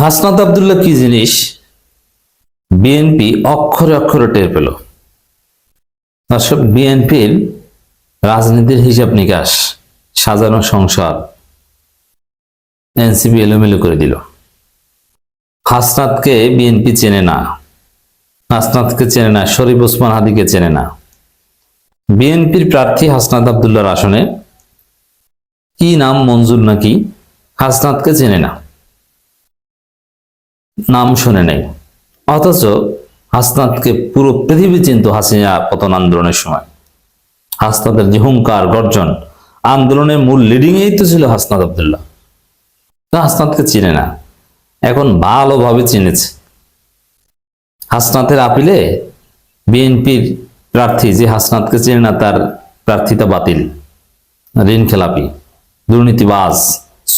হাসনাত আব্দুল্লাহ কি জিনিস বিএনপি অক্ষরে অক্ষরে টের পেল। দর্শক, বিএনপির রাজনীতির হিসাব নিকাশ, সাজানো সংসার এনসিপি এলোমেলো করে দিল। হাসনাতকে বিএনপি চেনে না, হাসনাতকে চেনে না, শরীফ ওসমান হাদিকে চেনে না। বিএনপির প্রার্থী হাসনাত আব্দুল্লাহর আসনে কি নাম, মঞ্জুর নাকি, হাসনাতকে চেনে না, নাম শুনে নেই। অথচ হাসনাতকে পুরো পৃথিবী চিনত হাসিনা পতন আন্দোলনের সময়। হাসনাতের যে হুঙ্কার গর্জন, আন্দোলনের মূল লিডিং এই তো ছিল হাসনাত আব্দুল্লাহ। হাসনাতকে চিনে না, এখন ভালোভাবে চিনেছে। হাসনাতের আপিলে বিএনপির প্রার্থী যে হাসনাতকে চেনে না, তার প্রার্থিতা বাতিল। ঋণ খেলাপি, দুর্নীতিবাজ,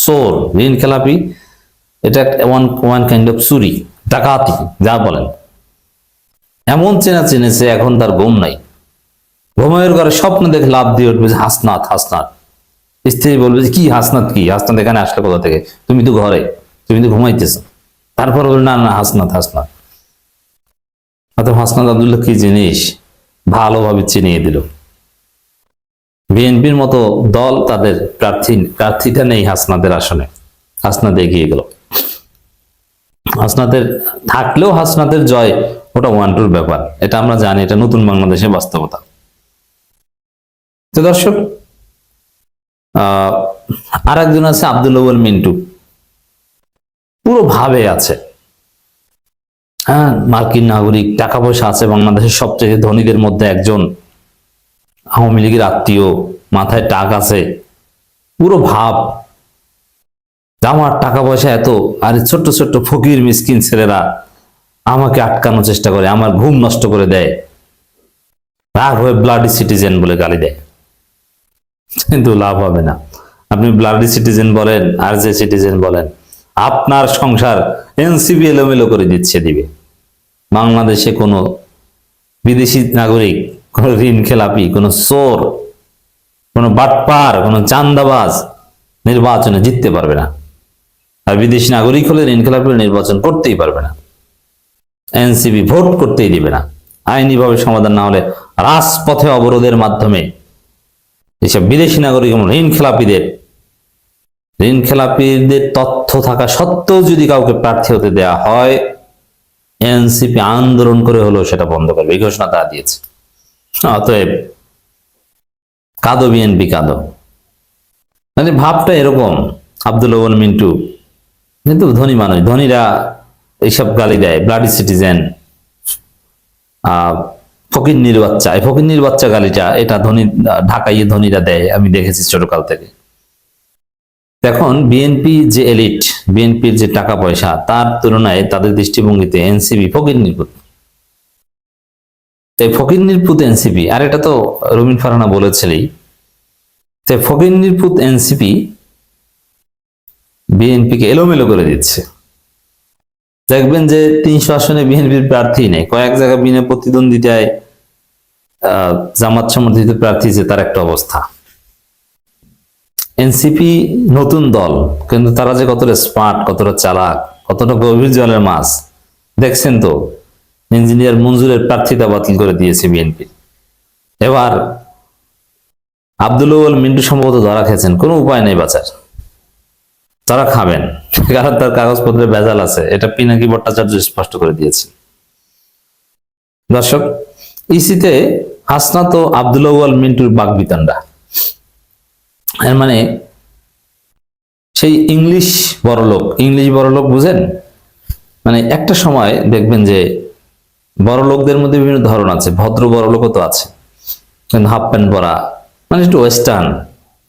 চোর, ঋণ খেলাপি, এটা ওয়ান কাইন্ড অফ চুরি, ডাকাতি, যা বলেন। এমন চেনা চিনেছে, এখন তার ঘুম নাই। ঘুমের ঘরে স্বপ্ন দেখে লাভ দিয়ে উঠবে যে হাসনাত হাসনাত। স্ত্রী বলবে যে কি হাসনাত, কি হাসনাত এখানে আসলে কোথা থেকে, তুমি তো ঘরে, তুমি তো ঘুমাইতেছ। তারপর বলবে না না হাসনাত হাসনাত। অথবা হাসনাত আব্দুল্লাহ কি জিনিস ভালোভাবে চিনিয়ে দিল। বিএনপির মতো দল তাদের প্রার্থীটা নেই হাসনাতের আসনে। হাসনাত এগিয়ে গেল। হাসনাতের থাকলেও হাসনাতের জয় ওটা ওয়ান টুর ব্যাপার, এটা আমরা জানি, এটা নতুন বাংলাদেশের বাস্তবতা। তো দর্শক, আর একজন আছে আব্দুল আউয়াল মিন্টু, পুরো ভাবে আছে। হ্যাঁ, মার্কিন নাগরিক, টাকা পয়সা আছে, বাংলাদেশের সবচেয়ে ধনীদের মধ্যে একজন, আওয়ামী লীগের আত্মীয়, মাথায় টাক আছে, পুরো ভাব। আমার টাকা পয়সা এত, আর ছোট্ট ছোট্ট ফকির মিসকিন ছেলেরা আমাকে আটকানোর চেষ্টা করে, আমার ঘুম নষ্ট করে দেয়, রাগ হয়ে ব্লাডি সিটিজেন বলে গালি দেয়। কিন্তু লাভ হবে না। আপনি ব্লাডি সিটিজেন বলেন আর যে সিটিজেন বলেন, আপনার সংসার এনসিপি এলোমেলো করে দিবে। বাংলাদেশে কোনো বিদেশি নাগরিক, কোন ঋণ খেলাপি, কোন চোর, কোন বাটপার, কোন চান্দাবাজ নির্বাচনে জিততে পারবে না। আর বিদেশি নাগরিক হলে, ঋণ খেলাপি নির্বাচন করতেই পারবে না। এনসিপি ভোট করতেই দিবে না। আইনিভাবে সমাধান না হলে রাজপথে অবরোধের মাধ্যমে এসব বিদেশি নাগরিক এবং ঋণ খেলাপিদের তথ্য থাকা সত্ত্বেও যদি কাউকে প্রার্থী হতে দেয়া হয়, এনসিপি আন্দোলন করে হলেও সেটা বন্ধ করবে, এই ঘোষণা তা দিয়েছে। অতএব কাঁদো বিএনপি কাঁদো। মানে ভাবটা এরকম। আব্দুল আউয়াল মিন্টু কিন্তু ধনী মানুষ, ধনীরা এইসব গালি দেয়, ব্লাডি সিটিজেন, ফকিন্নির বাচ্চা। এই ফকিন্নির বাচ্চা গালিটা এটা ধনী ঢাকাইয়ে ধনীরা দেয়, আমি দেখেছি ছোটকাল থেকে। এখন বিএনপি যে এলিট, বিএনপির যে টাকা পয়সা, তার তুলনায় তাদের দৃষ্টিভঙ্গিতে এনসিপি ফকিন্নির পুত। এই ফকিন্নির পুত এনসিপি, আর এটা তো রুমিন ফারহানা বলেছিলেই, ফকিন্নির পুত এনসিপি বিএনপিকে এলোমেলো করে দিচ্ছে। দেখবেন যে 300 আসনে বিএনপির প্রার্থী নেই, কয়েক জায়গায় বিনা প্রতিদ্বন্দ্বিতায় জামাত সমর্থিত প্রার্থী, যে তার একটা অবস্থা। এনসিপি নতুন দল, কিন্তু তারা যে কতটা স্মার্ট, কতটা চালাক, কতটা গভীর জলের মাছ দেখছেন তো। ইঞ্জিনিয়ার মঞ্জুরের প্রার্থিতা বাতিল করে দিয়েছে বিএনপি। এবার আব্দুল আউয়াল মিন্টু সম্ভবত ধরা খেয়েছেন, কোনো উপায় নেই বাঁচার, তারা খাবেন, কারণ তার কাগজপত্রে ভেজাল আছে, এটা পিনাকি ভট্টাচার্য স্পষ্ট করে দিয়েছে। দর্শক, ইসিতে হাসনাত ও আব্দুল আউয়াল মিন্টুর বাগবিতণ্ডা। এর মানে সেই ইংলিশ বড়লোক বুঝেন। মানে একটা সময় দেখবেন যে বড়লোকদের মধ্যে বিভিন্ন ধরন আছে, ভদ্র বড়লোকও তো আছে, কিন্তু হাফ প্যান্ট পরা, মানে একটু ওয়েস্টার্ন,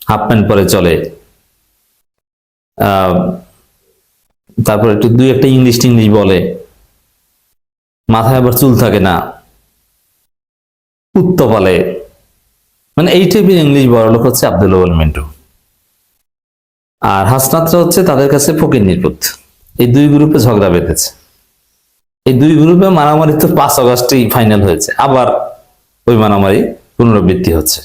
হাফ প্যান্ট পরে চলে, তারপর একটু দুই একটা ইংলিশ বলে, মাথায় আবার চুল থাকে না, উত্তপালে, মানে এই টাইপের ইংলিশ বড়লোক হচ্ছে আব্দুল আউয়াল মিন্টু। আর হাসনাতরা হচ্ছে তাদের কাছে ফকিন্নির পুত। এই দুই গ্রুপে ঝগড়া বেঁধেছে। এই দুই গ্রুপে মারামারি তো 5 আগস্টেই ফাইনাল হয়েছে, আবার ওই মারামারি পুনরাবৃত্তি হচ্ছে।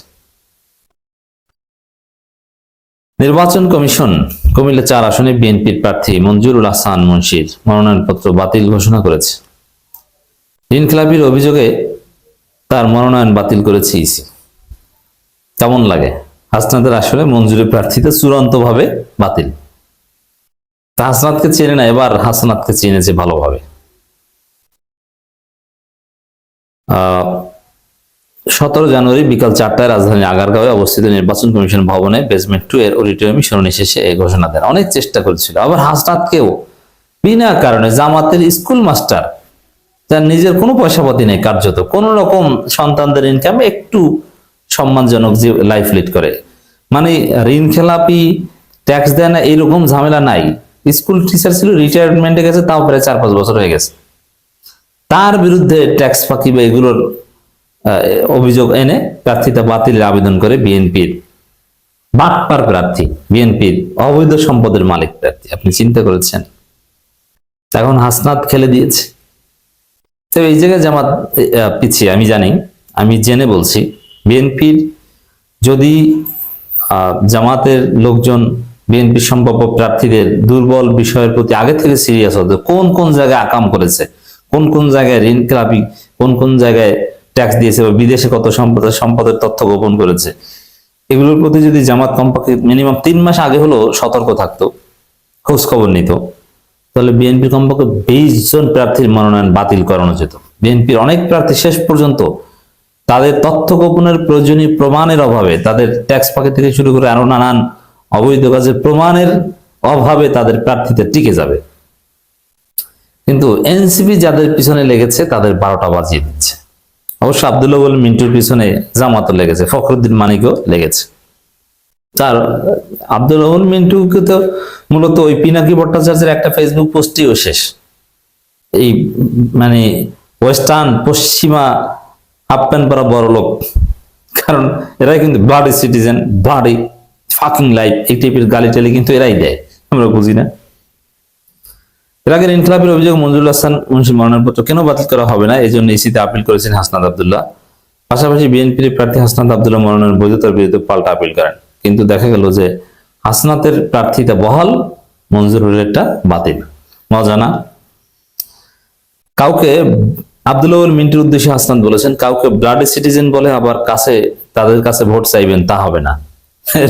নির্বাচন কমিশন কুমিল্লা 4 আসনে বিএনপির প্রার্থী মঞ্জুরুল হাসান মুন্সির মনোনয়নপত্র বাতিল ঘোষণা করেছে। ঋণখেলাপির অভিযোগে তার মনোনয়ন বাতিল করেছে ইসি। কেমন লাগে? হাসনাতের আসলে মঞ্জুরের প্রার্থীতে চূড়ান্তভাবে বাতিল। হাসনাতকে চেনে না, এবার হাসনাতকে চিনেছে ভালোভাবে। 17 জানুয়ারি বিকাল 4টায় রাজধানীর আগারগাঁওয়ে অবস্থিত নির্বাচন কমিশন ভবনে বেসমেন্ট 2 এর অডিটোরিয়ামে শুনানি শেষে এই ঘোষণা দেন। অনেক চেষ্টা করেছিল। আবার হাসনাতকেও বিনা কারণে জামাতের স্কুল মাস্টার, যার নিজের কোনো পয়সাপাতি নেই, কার্যত কোন রকম সন্তানদের ইনকামে একটু সম্মানজনক যে লাইফ লিড করে, মানে ঋণ খেলাপি, ট্যাক্স দেয় না, এইরকম ঝামেলা নাই। স্কুল টিচার ছিল, রিটায়ারমেন্টে গেছে, তাও প্রায় 4-5 বছর হয়ে গেছে। তার বিরুদ্ধে ট্যাক্স ফাঁকি বা এগুলোর অভিযোগ এনে প্রার্থিতা বাতিলের আবেদন করে বিএনপির বাটপার প্রার্থী, বিএনপির অবৈধ সম্পদের মালিক প্রার্থী। আপনি চিন্তা করেছেন? এখন হাসনাত খেলে দিয়েছে। তো এই জায়গায় জামাত পিছিয়ে, আমি জানি, আমি জেনে বলছি। বিএনপির যদি জামাতের লোকজন বিএনপির সম্ভাব্য প্রার্থীদের দুর্বল বিষয়ের প্রতি আগে থেকে সিরিয়াস হতো, কোন কোন জায়গায় আকাম করেছে, কোন কোন জায়গায় ঋণ খেলাপি, কোন কোন জায়গায় ট্যাক্স দিয়েছে বা বিদেশে কত সম্পদের তথ্য গোপন করেছে, এগুলোর প্রতি যদি জামাত কমপক্ষে মিনিমাম 3 মাস আগে হলো সতর্ক থাকতো, খোঁজ খবর নিত, তাহলে বিএনপির কমপক্ষে 20 জন প্রার্থীর মনোনয়ন বাতিল করানো যেত। বিএনপির অনেক প্রার্থী শেষ পর্যন্ত তাদের তথ্য গোপনের প্রয়োজনীয় প্রমাণের অভাবে, তাদের ট্যাক্স ফাঁকি থেকে শুরু করে আরো নানান অবৈধ কাজের প্রমাণের অভাবে তাদের প্রার্থীতে টিকে যাবে। কিন্তু এনসিপি যাদের পিছনে লেগেছে তাদের 12টা বাজিয়ে দিচ্ছে। অবশ্য আব্দুল্লাহ আল মিন্টুর পিছনে জামাতও লেগেছে, ফখরুদ্দিন মানিকও লেগেছে। তার আব্দুল্লাহ আল মিন্টুকে তো মূলত ওই পিনাকি ভট্টাচার্যের একটা ফেসবুক পোস্টেও শেষ। এই মানে ওয়েস্টার্ন পশ্চিমা হাফপ্যান পরা বড় লোক, কারণ এরাই কিন্তু bloody citizen, bloody fucking life, এই টাইপের গালি টালি কিন্তু এরাই দেয়, আমরা বুঝি না। এর আগে ইনকলাবের অভিযোগ মঞ্জুরুল হাসান মুন্সির মনোনয়নপত্র কেন বাতিল করা হবে না, এই জন্য ইসিতে আপিল করেছেন হাসনাত আব্দুল্লাহ। পাশাপাশি বিএনপির প্রার্থী হাসনাত আব্দুল্লাহ মনোনয়ন বৈধতার বিরুদ্ধে পাল্টা আপিল করেন। কিন্তু দেখা গেল যে হাসনাতের প্রার্থীতা বহাল, মঞ্জুরুলেরটা বাতিল। মজা না? কাউকে আব্দুল্লাহ মিন্টুর উদ্দেশ্যে হাসনাত বলেছেন, কাউকে ব্লাডি সিটিজেন বলে আবার তাদের কাছে ভোট চাইবেন, তা হবে না।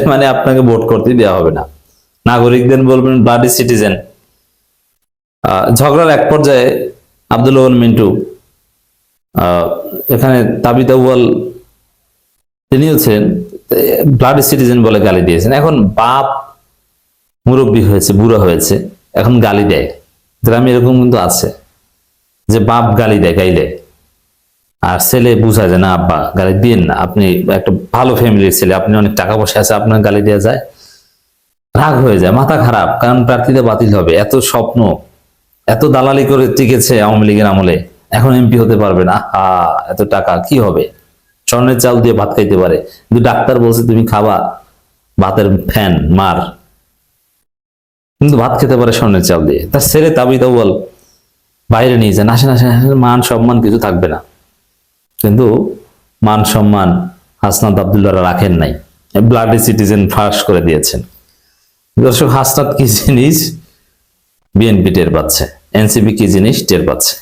মানে আপনাকে ভোট করতে দেওয়া হবে না। নাগরিকদের বলবেন ব্লাডি সিটিজেন। ঝগড়ার এক পর্যায়ে আব্দুল্লাহ মিন্টু এখানে তাবিতা ওয়াল তিনি হচ্ছেন ব্লাডি সিটিজেন বলে গালি দিয়েছেন। এখন বাপ মুরব্বী হয়েছে, বুড়া হয়েছে, এখন গালি দেয়। গ্রামে এরকম কিন্তু আছে যে বাপ গালি দেয় গাইলে, আর ছেলে বুঝা যায় না, আব্বা গালি দিয়েন না, আপনি একটা ভালো ফ্যামিলির ছেলে, আপনি অনেক টাকা পয়সা আছে, আপনার গালি দেওয়া যায়, রাগ হয়ে যায়, মাথা খারাপ, কারণ প্রার্থীতে বাতিল হবে। এত স্বপ্ন, এত দালালি করে টিকেছে আওয়ামী লীগের আমলে, এখন এমপি হতে পারবে না, এত টাকা কি হবে, স্বর্ণের চাল দিয়ে ভাত খাইতে পারে, কিন্তু ডাক্তার বলছে তুমি খাবা ভাতের ফ্যান মার, কিন্তু ভাত খেতে পারে স্বর্ণের চাল দিয়ে। তার ছেলে তাবিতা ওয়াল বাইরে নিয়ে যান, আসেন আসেন, মান সম্মান কিছু থাকবে না। কিন্তু মান সম্মান হাসনাত আব্দুল্লাহরা রাখেন নাই, ব্লাডি সিটিজেন ফাঁস করে দিয়েছেন। দর্শক, হাসনাত কি জিনিস বিএনপি টের পাচ্ছে, এনসিপি কি জিনিস টের পাচ্ছে।